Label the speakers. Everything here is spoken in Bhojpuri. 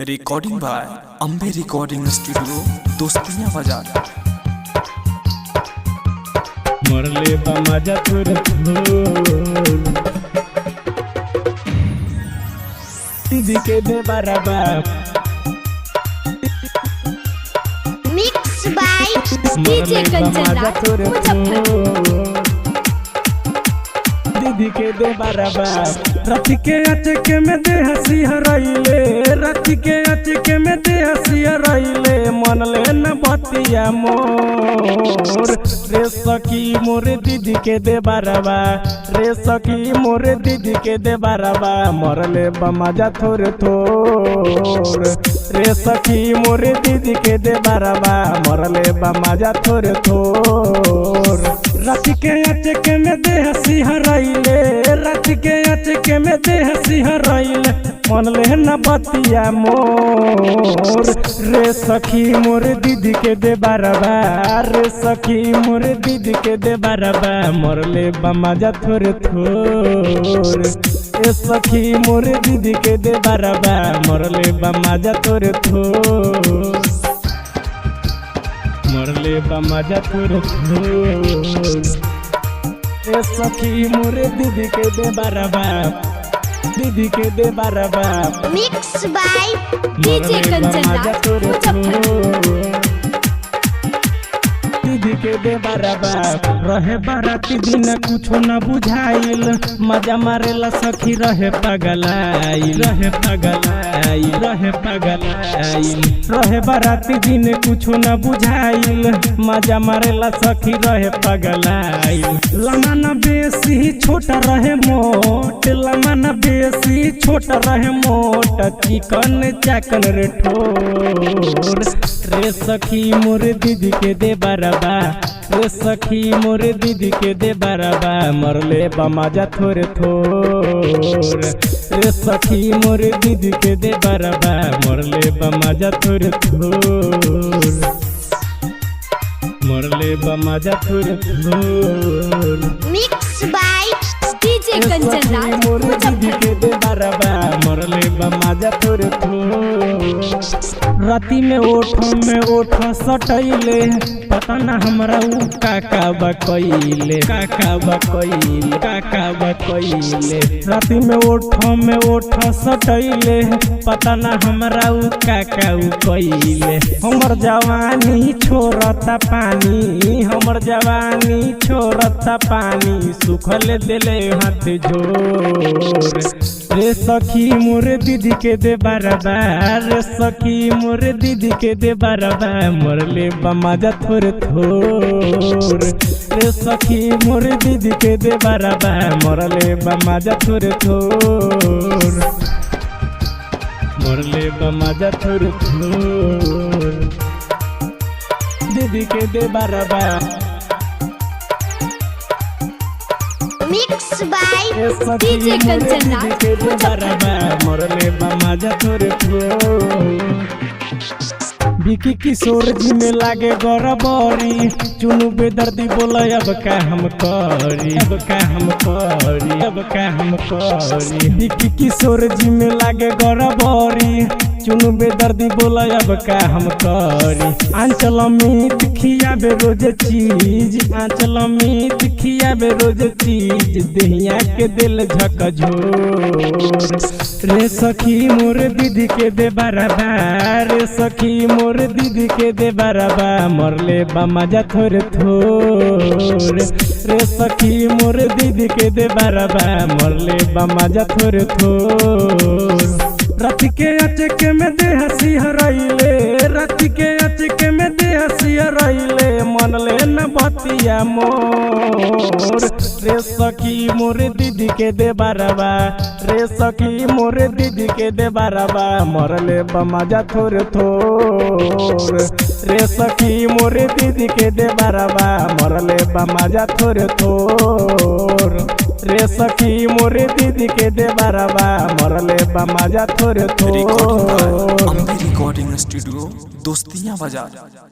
Speaker 1: Recording by Ambe recording studio दोस्तियां बाजार।
Speaker 2: मरले मजा तोर दीदी के दे बराबा
Speaker 3: मिक्स बाय डीजे कंचन
Speaker 2: दीदी के दे बराबा रात के अचके में दे हंसी हराइले, रात के अचके में दे हंसी हराइले, मन ले न बतिया मोर रे सखी मोरे दीदी के दे बराबा, रे सखी मोरे दीदी के दे बराबा, मरले बमजा थोर थोर रे सखी मोरे दीदी के दे बराबा, मरले बमजा थोर थोर रात के अचके में दे हंसी हराइले, रात के अचके में दे हंसी हराइले, मन ले न बतिया मोर रे सखी मोरे दीदी के दे बराबा, रे सखी मोरे दीदी के दे बराबा, मरले बमजा थोर थोर रे सखी मोरे दीदी के दे बराबा, मरले बमजा थोर थोर, मरले बमजा थोर थोर रे सखी मोरे दीदी के दे बराबा, दीदी के दे बराबा
Speaker 3: मिक्स बाय डीजे कंचन
Speaker 2: दीदी के दे बराबा रहे बाराती दिन कुछ न बुझाइल, मजा मारेला सखी रहे पगलाई, रहे पगलाई, रहे पगलाई, रहे बाराती दिन कुछ न बुझाइल, मजा मारेला सखी रहे पगलाई, लमा न बेसी छोटा रहे मोट, लमा न बेसी छोटा रहे मोट, चिकन चाकन रे ठोर रे सखी मोरे दीदी के दे बराबा, रे सखी मोरे दीदी के दे बराबा, मरले बमजा थोर थोर रे सखी मोरे दीदी के दे बराबा, मरले बमजा थोर थोर, मरले बमजा थोर थोर
Speaker 3: मिक्स बाय डीजे कंचन
Speaker 2: मोरे दीदी के दे बराबा, मरले बमजा थोर थोर राती में ओठ सटैले, पता ना हमरा उ काका बकैले, काका बकैले, काका बकैले, राती में ओठ सटैले, पता ना हमरा उ काका उ कैले, हमर जवानी छोड़ता पानी, हमर जवानी छोड़ता पानी, सुखल देले हाथ जोर रे सखी मोरे दीदी के दे बराबा, रे सखी मोरे दीदी के दे बराबा, मरले बमजा थोर थोर रे सखी मोरे दीदी के दे बराबा, मरले बमजा थोर थोर, मरले बमजा थोर थोर दीदी के दे बराबा
Speaker 3: मिक्स बाय डीजे कंचन
Speaker 2: मरले बमजा थोर थोर विकी किशोर जी में लागे गौरबरी, चुनु बेदर्दी बोला अब का हम करी, अब का हम करी, अब का हम करी, विकी किशोर जी में लागे गौरबरी, चुनु बेदर्दी बोला अब का हम करी, आंचल मीत खियाबे रोज चीज, आंचल मीत खियाबे रोज चीज, दहिया के दिल झकझोर रे सखी मोरे दीदी के दे बराबा, रे सखी मोरे दीदी के दे बराबा, मरले बमजा थोर थोर रे सखी मोरे दीदी के दे बराबा, मरले बमजा थोर थोर रात के अचके में दे हंसी हराइले, रात के अचके में दे हंसी हराइले, मन ले न बतिया मोर रे सखी मोरे दीदी के दे बराबा, रे सखी मोरे दीदी के दे बराबा, मरले बमजा थोर थोर रे सखी मोरे दीदी के दे बराबा, मरले बमजा थोर थोर रे सखी मोरे दीदी के दे बराबा, मरले बमजा थोर थोर।
Speaker 1: अम्बे रिकॉर्डिंग स्टूडियो दोस्तियां बाजार।